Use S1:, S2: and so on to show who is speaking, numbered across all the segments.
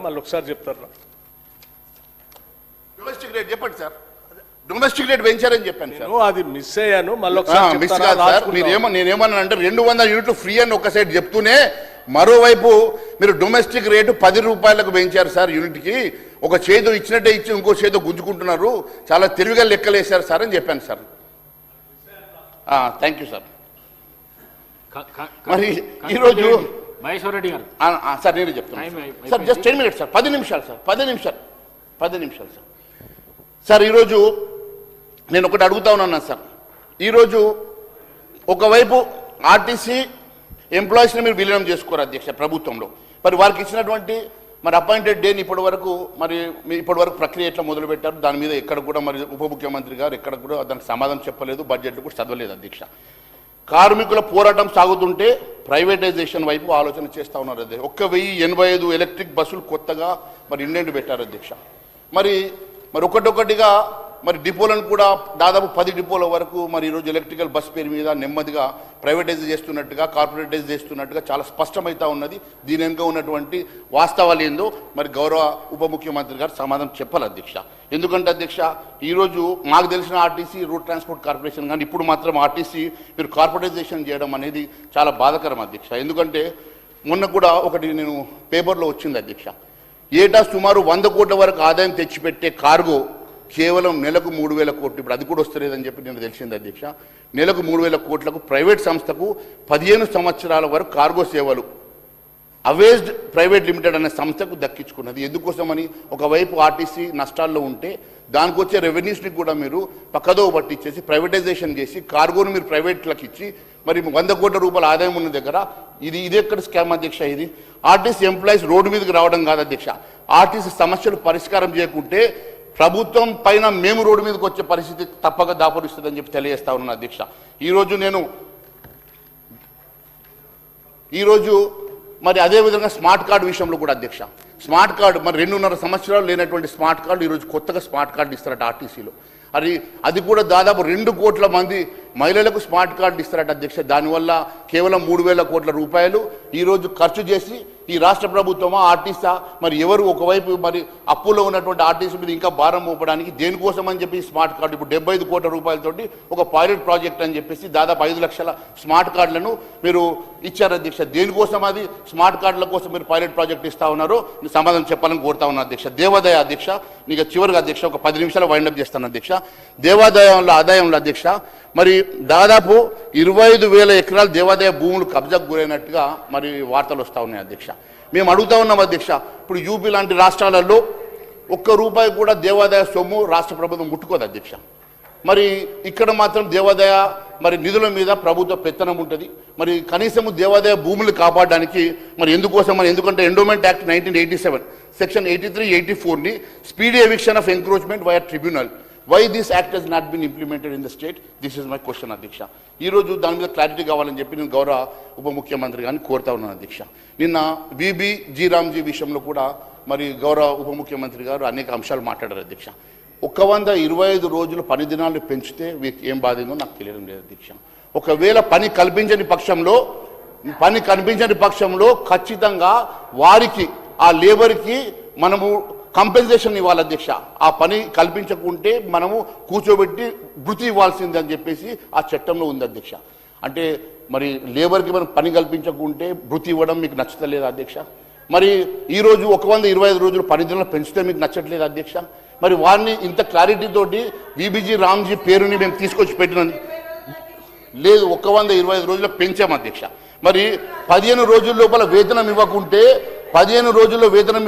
S1: మళ్ళీ ఒకసారి చెప్తారా?
S2: డొమెస్టిక్ రేట్ చెప్పండి సార్. డొమెస్టిక్ రేట్ పెంచారని చెప్పాను సార్.
S1: అది మిస్ అయ్యాను, మళ్ళీ ఒకసారి
S2: మిస్ కాదు సార్. నేనేమన్నా అంటే 200 యూనిట్లు ఫ్రీ అని ఒక సైడ్ చెప్తూనే మరోవైపు మీరు డొమెస్టిక్ రేటు 10 రూపాయలకు పెంచారు సార్ యూనిట్కి. ఒక చేదు ఇచ్చినట్టే ఇచ్చి ఇంకో చేదు గుంజుకుంటున్నారు. చాలా తెలివిగా లెక్కలేశారు సార్ అని చెప్పాను సార్. Thank you sir. మరి ఈరోజు
S3: మహేశ్వర్ రెడ్డి గారు
S2: సార్ నేనే చెప్తాను సార్. జస్ట్ 10 మినిట్స్ సార్, 10 నిమిషాలు సార్, 10 నిమిషాలు సార్. సార్ ఈరోజు నేను ఒకటి అడుగుతా ఉన్నాను సార్. ఈరోజు ఒకవైపు ఆర్టీసీ ఎంప్లాయీస్ని మీరు విలీనం చేసుకోరు అధ్యక్ష ప్రభుత్వంలో. మరి వారికి ఇచ్చినటువంటి మరి అపాయింటెడ్ డేని ఇప్పటి వరకు ప్రక్రియ ఎట్లా మొదలుపెట్టారు? దాని మీద ఎక్కడ కూడా మరి ఉప ముఖ్యమంత్రి గారు ఎక్కడ కూడా దానికి సమాధానం చెప్పలేదు, బడ్జెట్ కూడా చదవలేదు అధ్యక్ష. కార్మికుల పోరాటం సాగుతుంటే ప్రైవేటైజేషన్ వైపు ఆలోచన చేస్తూ ఉన్నారు అధ్యక్ష. 1085 ఎలక్ట్రిక్ బస్సులు కొత్తగా మరి ఇండెంట్ పెట్టారు అధ్యక్ష. మరి ఒకటొకటిగా మరి డిపోలను కూడా దాదాపు 10 డిపోల వరకు మరి ఈరోజు ఎలక్ట్రికల్ బస్ పేరు మీద నెమ్మదిగా ప్రైవేటైజ్ చేస్తున్నట్టుగా, కార్పొరేటైజ్ చేస్తున్నట్టుగా చాలా స్పష్టమవుతా ఉన్నది. దీని వెనుక ఉన్నటువంటి వాస్తవాలు ఏందో మరి గౌరవ ఉప ముఖ్యమంత్రి గారు సమాధానం చెప్పాలి అధ్యక్ష. ఎందుకంటే అధ్యక్ష ఈరోజు మాకు తెలిసిన ఆర్టీసీ రూట్ ట్రాన్స్పోర్ట్ కార్పొరేషన్ కానీ ఇప్పుడు మాత్రం ఆర్టీసీ మీరు కార్పొరేటైజేషన్ చేయడం అనేది చాలా బాధాకరం అధ్యక్ష. ఎందుకంటే మొన్న కూడా ఒకటి నేను పేపర్లో వచ్చింది అధ్యక్ష. ఏటా సుమారు 100 కోట్ల వరకు ఆదాయం తెచ్చిపెట్టే కార్గో కేవలం నెలకు 3,000 కోట్లు, ఇప్పుడు అది కూడా వస్తలేదని చెప్పి నేను తెలిసింది అధ్యక్ష. నెలకు 3,000 కోట్లకు ప్రైవేట్ సంస్థకు 15 సంవత్సరాల వరకు కార్గో సేవలు అవేజ్డ్ ప్రైవేట్ లిమిటెడ్ అనే సంస్థకు దక్కించుకున్నది. ఎందుకోసమని ఒకవైపు ఆర్టీసీ నష్టాల్లో ఉంటే దానికి వచ్చే రెవెన్యూస్ని కూడా మీరు పక్కదో పట్టించేసి ప్రైవేటైజేషన్ చేసి కార్గోను మీరు ప్రైవేట్లకు ఇచ్చి మరి 100 కోట్ల రూపాయల ఆదాయం ఉన్న దగ్గర ఇది ఎక్కడ స్కామ్ అధ్యక్ష? ఇది ఆర్టీసీ ఎంప్లాయీస్ రోడ్డు మీదకి రావడం కాదు అధ్యక్ష. ఆర్టీసీ సమస్యలు పరిష్కారం చేయకుంటే ప్రభుత్వం పైన మేము రోడ్డు మీదకి వచ్చే పరిస్థితి తప్పక దాపురిస్తుందని చెప్పి తెలియజేస్తా ఉన్నాను అధ్యక్ష. ఈరోజు మరి అదేవిధంగా స్మార్ట్ కార్డు విషయంలో కూడా అధ్యక్ష, స్మార్ట్ కార్డు మరి 2.5 సంవత్సరాలు లేనటువంటి స్మార్ట్ కార్డు ఈరోజు కొత్తగా స్మార్ట్ కార్డు ఇస్తారట ఆర్టీసీలో. అది కూడా దాదాపు 2 కోట్ల మంది మహిళలకు స్మార్ట్ కార్డు ఇస్తారట అధ్యక్ష. దానివల్ల కేవలం 3,000 కోట్ల రూపాయలు ఈరోజు ఖర్చు చేసి ఈ రాష్ట్ర ప్రభుత్వమా ఆర్టీసా మరి ఎవరు ఒకవైపు మరి అప్పులో ఉన్నటువంటి ఆర్టీసీ మీద ఇంకా భారం మోపడానికి దేనికోసం అని చెప్పి స్మార్ట్ కార్డు ఇప్పుడు 75 కోట్ల రూపాయలతోటి ఒక పైలట్ ప్రాజెక్ట్ అని చెప్పేసి దాదాపు 5 లక్షల స్మార్ట్ కార్డులను మీరు ఇచ్చారు అధ్యక్ష. దేనికోసం అది స్మార్ట్ కార్డుల కోసం మీరు పైలట్ ప్రాజెక్ట్ ఇస్తా ఉన్నారో సమాధానం చెప్పాలని కోరుతా ఉన్నా అధ్యక్ష. దేవాదాయ అధ్యక్ష నీకు చివరిగా అధ్యక్ష ఒక 10 నిమిషాలు వైండప్ చేస్తాను అధ్యక్ష. ఆదాయంలో అధ్యక్ష మరి దాదాపు 25,000 ఎకరాలు దేవాదాయ భూములు కబ్జాకు గురైనట్టుగా మరి వార్తలు వస్తూ ఉన్నాయి అధ్యక్ష. మేము అడుగుతా ఉన్నాం అధ్యక్ష, ఇప్పుడు యూపీ లాంటి రాష్ట్రాలలో ₹1 కూడా దేవాదాయ సొమ్ము రాష్ట్ర ప్రభుత్వం ముట్టుకోదు అధ్యక్ష. మరి ఇక్కడ మాత్రం దేవాదాయ మరి నిధుల మీద ప్రభుత్వ పెత్తనం ఉంటుంది. మరి కనీసము దేవాదాయ భూములు కాపాడడానికి మరి ఎందుకంటే ఎండోమెంట్ యాక్ట్ 1987 సెక్షన్ 83, 84ని speedy eviction of encroachment via tribunal. Why this act has not been implemented in the state? This is my question అధ్యక్ష. ఈరోజు దాని మీద క్లారిటీ కావాలని చెప్పి నేను గౌరవ ఉప ముఖ్యమంత్రి గారిని కోరుతా ఉన్నాను అధ్యక్ష. నిన్న జీ రామ్జీ విషయంలో కూడా మరి గౌరవ ఉప ముఖ్యమంత్రి గారు అనేక అంశాలు మాట్లాడారు అధ్యక్ష. 125 రోజులు పని దినాలు పెంచితే వీరికి ఏం బాధిందో నాకు తెలియడం లేదు అధ్యక్ష. ఒకవేళ పని కల్పించని పక్షంలో ఖచ్చితంగా వారికి ఆ లేబర్కి మనము కంపెన్సేషన్ ఇవ్వాలి అధ్యక్ష. ఆ పని కల్పించకుంటే మనము కూర్చోబెట్టి భృతి ఇవ్వాల్సింది అని చెప్పేసి ఆ చట్టంలో ఉంది అధ్యక్ష. అంటే మరి లేబర్కి మనం పని కల్పించకుంటే భృతి ఇవ్వడం మీకు నచ్చట్లేదు అధ్యక్ష. మరి ఈరోజు 125 రోజులు పని దినాలు పెంచితే మీకు నచ్చట్లేదు అధ్యక్ష. మరి వారిని ఇంత క్లారిటీతోటి జీ రామ్జీ పేరుని మేము తీసుకొచ్చి పెట్టిన లేదు, 125 రోజులు పెంచాం అధ్యక్ష. మరి 15 రోజుల లోపల వేతనం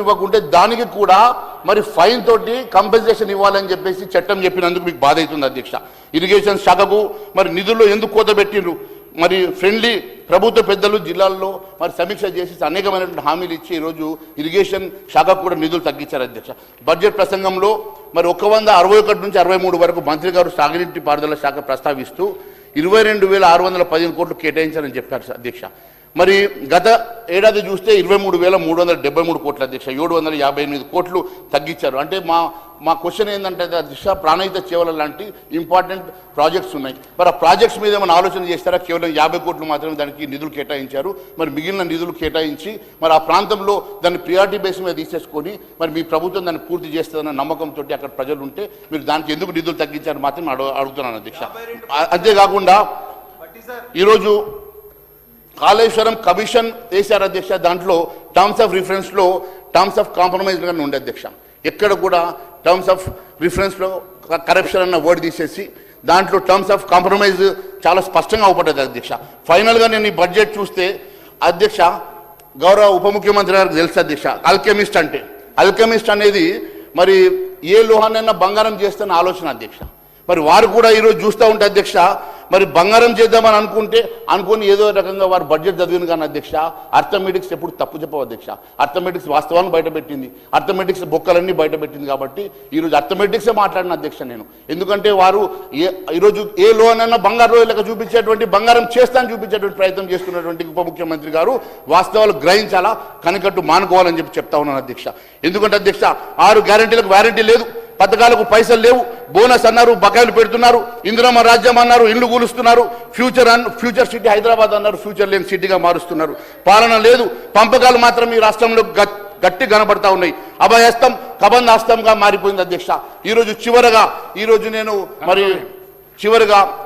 S2: ఇవ్వకుంటే దానికి కూడా మరి ఫైన్ తోటి కంపెన్సేషన్ ఇవ్వాలని చెప్పేసి చట్టం చెప్పినందుకు మీకు బాధ అవుతుంది అధ్యక్ష. ఇరిగేషన్ శాఖకు మరి నిధుల్లో ఎందుకు కోత పెట్టిండ్రు? మరి ఫ్రెండ్లీ ప్రభుత్వ పెద్దలు జిల్లాల్లో మరి సమీక్ష చేసి అనేకమైనటువంటి హామీలు ఇచ్చి ఈరోజు ఇరిగేషన్ శాఖకు కూడా నిధులు తగ్గించారు అధ్యక్ష. బడ్జెట్ ప్రసంగంలో మరి 161 నుంచి 63 వరకు మంత్రి గారు సాగునీటి పారుదల శాఖ ప్రస్తావిస్తూ 22,615 కోట్లు కేటాయించారని చెప్పారు అధ్యక్ష. మరి గత ఏడాది చూస్తే 23,373 కోట్ల అధ్యక్ష, 758 కోట్లు తగ్గించారు. అంటే మా క్వశ్చన్ ఏంటంటే అధ్యక్ష, ప్రాణహిత చేవల లాంటి ఇంపార్టెంట్ ప్రాజెక్ట్స్ ఉన్నాయి. మరి ఆ ప్రాజెక్ట్స్ మీద ఏమైనా ఆలోచన చేస్తారా? కేవలం 50 కోట్లు మాత్రమే దానికి నిధులు కేటాయించారు. మరి మిగిలిన నిధులు కేటాయించి మరి ఆ ప్రాంతంలో దాన్ని ప్రియారిటీ బేస్ మీద తీసేసుకొని మరి మీ ప్రభుత్వం దాన్ని పూర్తి చేస్తుందన్న నమ్మకంతో అక్కడ ప్రజలు ఉంటే మీరు దానికి ఎందుకు నిధులు తగ్గించారు మాత్రం అడుగుతున్నాను అధ్యక్ష. అంతేకాకుండా ఈరోజు కాళేశ్వరం కమిషన్ వేశారు అధ్యక్ష. దాంట్లో టర్మ్స్ ఆఫ్ రిఫరెన్స్లో టర్మ్స్ ఆఫ్ కాంప్రమైజ్ గానే ఉండే అధ్యక్ష. ఎక్కడ కూడా టర్మ్స్ ఆఫ్ రిఫరెన్స్లో కరప్షన్ అన్న వర్డ్ తీసేసి దాంట్లో టర్మ్స్ ఆఫ్ కాంప్రమైజ్ చాలా స్పష్టంగా అవపడ్డది అధ్యక్ష. ఫైనల్గా నేను ఈ బడ్జెట్ చూస్తే అధ్యక్ష, గౌరవ ఉప ముఖ్యమంత్రి గారికి తెలుసు అధ్యక్ష, అల్కెమిస్ట్ అంటే అల్కెమిస్ట్ అనేది మరి ఏ లోహాన్నైనా బంగారం చేస్తున్న ఆలోచన అధ్యక్ష. మరి వారు కూడా ఈరోజు చూస్తూ ఉంటే అధ్యక్ష, మరి బంగారం చేద్దామని అనుకుని ఏదో రకంగా వారు బడ్జెట్ చదివిన కానీ అధ్యక్ష, అర్థమెటిక్స్ ఎప్పుడు తప్పు చెప్పవు అధ్యక్ష. అర్థమెటిక్స్ వాస్తవాన్ని బయటపెట్టింది, అర్థమెటిక్స్ బొక్కలన్నీ బయటపెట్టింది. కాబట్టి ఈరోజు అర్థమెటిక్సే మాట్లాడిన అధ్యక్ష నేను. ఎందుకంటే వారు ఈరోజు ఏ లోనైనా బంగారు రోజులకు చూపించేటువంటి, బంగారం చేస్తానని చూపించేటువంటి ప్రయత్నం చేస్తున్నటువంటి ఉప ముఖ్యమంత్రి గారు వాస్తవాలు గ్రహించాలా, కనికట్టు మానుకోవాలని చెప్తా ఉన్నాను అధ్యక్ష. ఎందుకంటే అధ్యక్ష, 6 గ్యారెంటీలకు వారంటీ లేదు, పథకాలకు పైసలు లేవు, బోనస్ అన్నారు, బకాయిలు పెడుతున్నారు, ఇందిరమ్మ రాజ్యం అన్నారు, ఇండ్లు కూలుస్తున్నారు, ఫ్యూచర్ సిటీ హైదరాబాద్ అన్నారు, ఫ్యూచర్ లేని సిటీగా మారుస్తున్నారు. పాలన లేదు, పంపకాలు మాత్రం ఈ రాష్ట్రంలో గట్టి కనబడతా ఉన్నాయి. అభయహస్తం కబంధాస్తంగా మారిపోయింది అధ్యక్ష. ఈరోజు నేను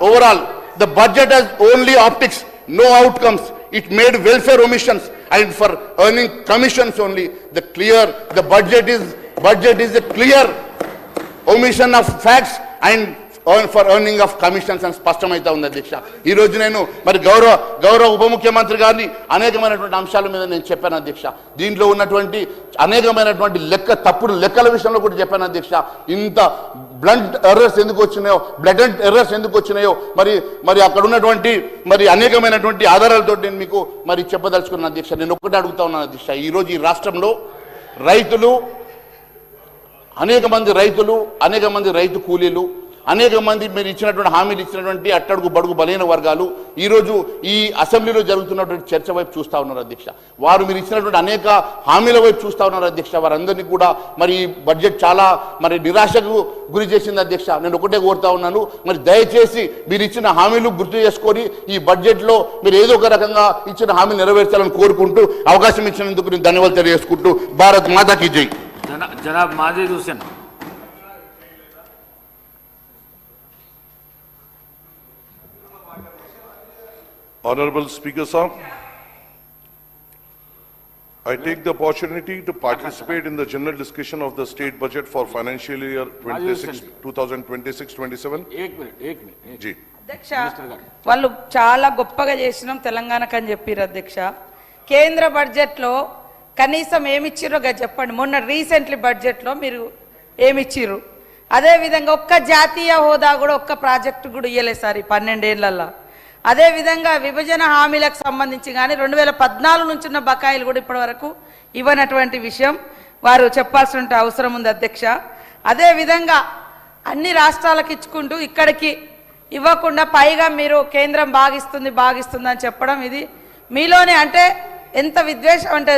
S2: overall the budget has only optics, no outcomes. It made welfare omissions and for earning commissions only. The budget is a clear omission of facts and for earning of commissions అని స్పష్టమైతే ఉంది అధ్యక్ష. ఈ రోజు నేను మరి గౌరవ ఉప ముఖ్యమంత్రి గారిని అనేకమైనటువంటి అంశాల మీద నేను చెప్పాను అధ్యక్ష. దీంట్లో ఉన్నటువంటి అనేకమైనటువంటి తప్పుడు లెక్కల విషయంలో కూడా చెప్పాను అధ్యక్ష. ఇంత బ్లంట్ ఎర్రర్స్ ఎందుకు వచ్చినాయో మరి అక్కడ ఉన్నటువంటి మరి అనేకమైనటువంటి ఆధారాలతో నేను మీకు మరి చెప్పదలుచుకున్నాను అధ్యక్ష. నేను ఒక్కటే అడుగుతా ఉన్నాను అధ్యక్ష, ఈరోజు ఈ రాష్ట్రంలో అనేక మంది రైతు కూలీలు, అనేక మంది మీరు ఇచ్చినటువంటి హామీలు ఇచ్చినటువంటి అట్టడుగు బడుగు బలైన వర్గాలు ఈరోజు ఈ అసెంబ్లీలో జరుగుతున్నటువంటి చర్చ వైపు చూస్తూ ఉన్నారు అధ్యక్ష. వారు మీరు ఇచ్చినటువంటి అనేక హామీల వైపు చూస్తూ ఉన్నారు అధ్యక్ష. వారందరినీ కూడా మరి ఈ బడ్జెట్ చాలా మరి నిరాశకు గురి చేసింది అధ్యక్ష. నేను ఒకటే కోరుతా ఉన్నాను, మరి దయచేసి మీరు ఇచ్చిన హామీలు గుర్తు చేసుకొని ఈ బడ్జెట్లో మీరు ఏదో ఒక రకంగా ఇచ్చిన హామీలు నెరవేర్చాలని కోరుకుంటూ అవకాశం ఇచ్చినందుకు నేను ధన్యవాదాలు తెలియజేసుకుంటూ భారత్ మాతాకి జై.
S3: Janab Majeed Hussain.
S1: Honorable Speaker sir, I take the opportunity to participate in the general discussion of the state budget for financial year 2026-27.
S3: एक मिनट
S1: जी
S4: అధ్యక్ష, వాళ్ళు చాలా గొప్పగా చేసినాం తెలంగాణకు అని చెప్పారు అధ్యక్ష. కేంద్ర బడ్జెట్లో కనీసం ఏమిచ్చిర్రో చెప్పండి. మొన్న రీసెంట్లీ బడ్జెట్లో మీరు ఏమిచ్చిర్రు? అదేవిధంగా ఒక్క జాతీయ హోదా కూడా ఒక్క ప్రాజెక్టు కూడా ఇయ్యలేదు సార్ ఈ 12 ఏళ్లలో. అదేవిధంగా విభజన హామీలకు సంబంధించి కానీ 2014 నుంచి ఉన్న బకాయిలు కూడా ఇప్పటి వరకు ఇవ్వనటువంటి విషయం వారు చెప్పాల్సిన అవసరం ఉంది అధ్యక్ష. అదేవిధంగా అన్ని రాష్ట్రాలకు ఇచ్చుకుంటూ ఇక్కడికి ఇవ్వకుండా పైగా మీరు కేంద్రం బాగిస్తుంది అని చెప్పడం ఇది మీలోనే అంటే ఎంత విద్వేషం అంటే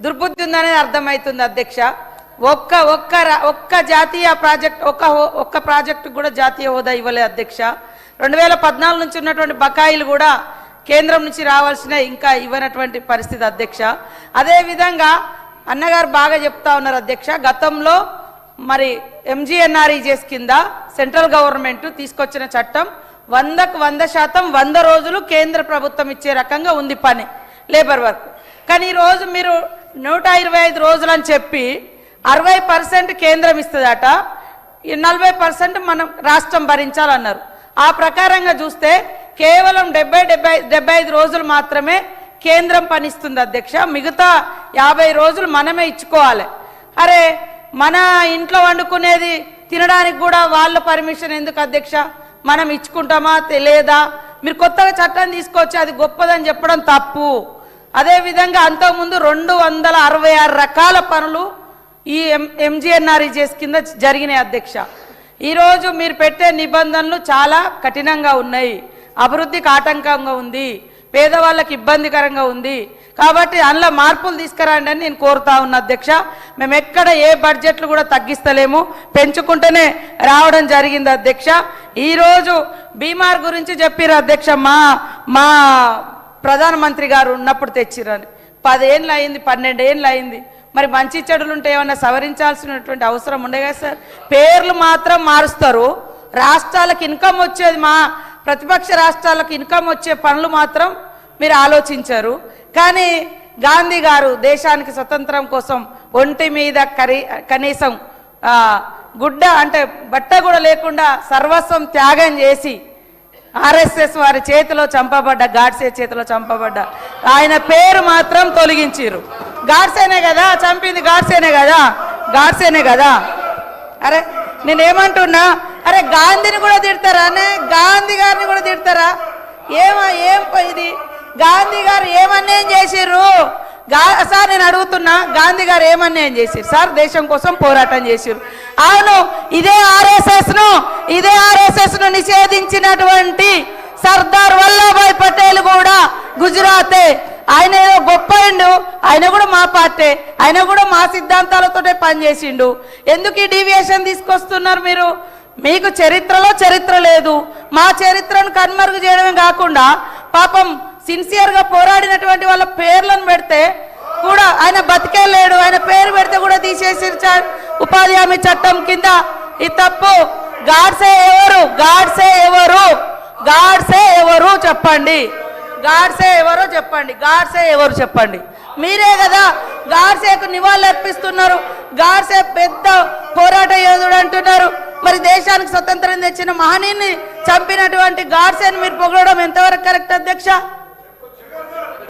S4: దుర్బుద్ధి ఉందనేది అర్థమవుతుంది అధ్యక్ష. ఒక్క జాతీయ ప్రాజెక్ట్ ఒక్క ప్రాజెక్టు కూడా జాతీయ హోదా ఇవ్వలేదు అధ్యక్ష. 2014 నుంచి ఉన్నటువంటి బకాయిలు కూడా కేంద్రం నుంచి రావాల్సిన ఇంకా ఇవ్వనటువంటి పరిస్థితి అధ్యక్ష. అదేవిధంగా అన్నగారు బాగా చెప్తా ఉన్నారు అధ్యక్ష, గతంలో మరి MGNREGS కింద సెంట్రల్ గవర్నమెంట్ తీసుకొచ్చిన చట్టం 100కు 100% 100 రోజులు కేంద్ర ప్రభుత్వం ఇచ్చే రకంగా ఉంది పని లేబర్ వర్క్. కానీ ఈరోజు మీరు 125 రోజులు అని చెప్పి 60% కేంద్రం ఇస్తుందట, 40% మనం రాష్ట్రం భరించాలన్నారు. ఆ ప్రకారంగా చూస్తే కేవలం 75 రోజులు మాత్రమే కేంద్రం పనిస్తుంది అధ్యక్ష. మిగతా 50 రోజులు మనమే ఇచ్చుకోవాలి. అరే మన ఇంట్లో వండుకునేది తినడానికి కూడా వాళ్ళ పర్మిషన్ ఎందుకు అధ్యక్ష? మనం ఇచ్చుకుంటామా లేదా? మీరు కొత్తగా చట్టం తీసుకొచ్చి అది గొప్పదని చెప్పడం తప్పు. అదేవిధంగా అంతకుముందు 266 రకాల పనులు ఈ MGNREGS కింద జరిగినాయి అధ్యక్ష. ఈరోజు మీరు పెట్టే నిబంధనలు చాలా కఠినంగా ఉన్నాయి, అభివృద్ధికి ఆటంకంగా ఉంది. పేదవాళ్ళకి ఇబ్బందికరంగా ఉంది కాబట్టి అందులో మార్పులు తీసుకురండి అని నేను కోరుతా ఉన్నా అధ్యక్ష. మేము ఎక్కడ ఏ బడ్జెట్లు కూడా తగ్గిస్తలేము, పెంచుకుంటూనే రావడం జరిగింది అధ్యక్ష. ఈరోజు బీమార్ గురించి చెప్పారు అధ్యక్ష, మా ప్రధానమంత్రి గారు ఉన్నప్పుడు తెచ్చిరని. 10 ఏళ్ళు అయింది, 12 ఏళ్ళు అయింది. మరి మంచి చెడులు ఉంటే ఏమన్నా సవరించాల్సినటువంటి అవసరం ఉండే కదా సార్? పేర్లు మాత్రం మారుస్తారు, రాష్ట్రాలకు ఇన్కమ్ వచ్చేది, మా ప్రతిపక్ష రాష్ట్రాలకు ఇన్కమ్ వచ్చే పనులు మాత్రం మీరు ఆలోచించారు. కానీ గాంధీ గారు దేశానికి స్వతంత్రం కోసం ఒంటి మీద కనీసం గుడ్డ అంటే బట్ట కూడా లేకుండా సర్వస్వం త్యాగం చేసి ఆర్ఎస్ఎస్ వారి చేతిలో చంపబడ్డ, గాడ్సే చేతిలో చంపబడ్డ ఆయన పేరు మాత్రం తొలగించారు. గాడ్సేనే కదా చంపింది, గాడ్సేనే కదా. అరే నేనేమంటున్నా, అరే గాంధీని కూడా తిడతారా అనే, గాంధీ గారిని కూడా తిడతారా? ఏం ఇది గాంధీ గారు ఏమన్యాయం చేసిర్రు సార్? నేను అడుగుతున్నా, గాంధీ గారు ఏమన్యాయం చేసిర్రు సార్? దేశం కోసం పోరాటం చేసిర్రు. అవును, ఇదే ఆర్ఎస్ఎస్ ను నిషేధించినటువంటి సర్దార్ వల్లభాయ్ పటేల్ కూడా గుజరాతే. ఆయన ఏదో గొప్పండు, ఆయన కూడా మా పార్టీ, ఆయన కూడా మా సిద్ధాంతాలతోటే పనిచేసిండు. ఎందుకు ఈ డీవియేషన్ తీసుకొస్తున్నారు మీరు? మీకు చరిత్ర లేదు. మా చరిత్రను కనుమరుగు చేయడమే కాకుండా పాపం సిన్సియర్గా పోరాడినటువంటి వాళ్ళ పేర్లను పెడితే కూడా ఆయన బతికే లేడు, ఆయన పేరు పెడితే కూడా తీసేసి ఉపాధి హామీ చట్టం కింద. ఇది తప్పు. గాడ్సే ఎవరు చెప్పండి? గాడ్సే ఎవరు చెప్పండి? మీరే కదా గాడ్సేకు నివాళులు అర్పిస్తున్నారు. గాడ్సే పెద్ద పోరాట యోధుడు అంటున్నారు. మరి దేశానికి స్వతంత్రం తెచ్చిన మహనీయుని చంపినటువంటి గాడ్సేని మీరు పొగడడం ఎంతవరకు కరెక్ట్ అధ్యక్ష?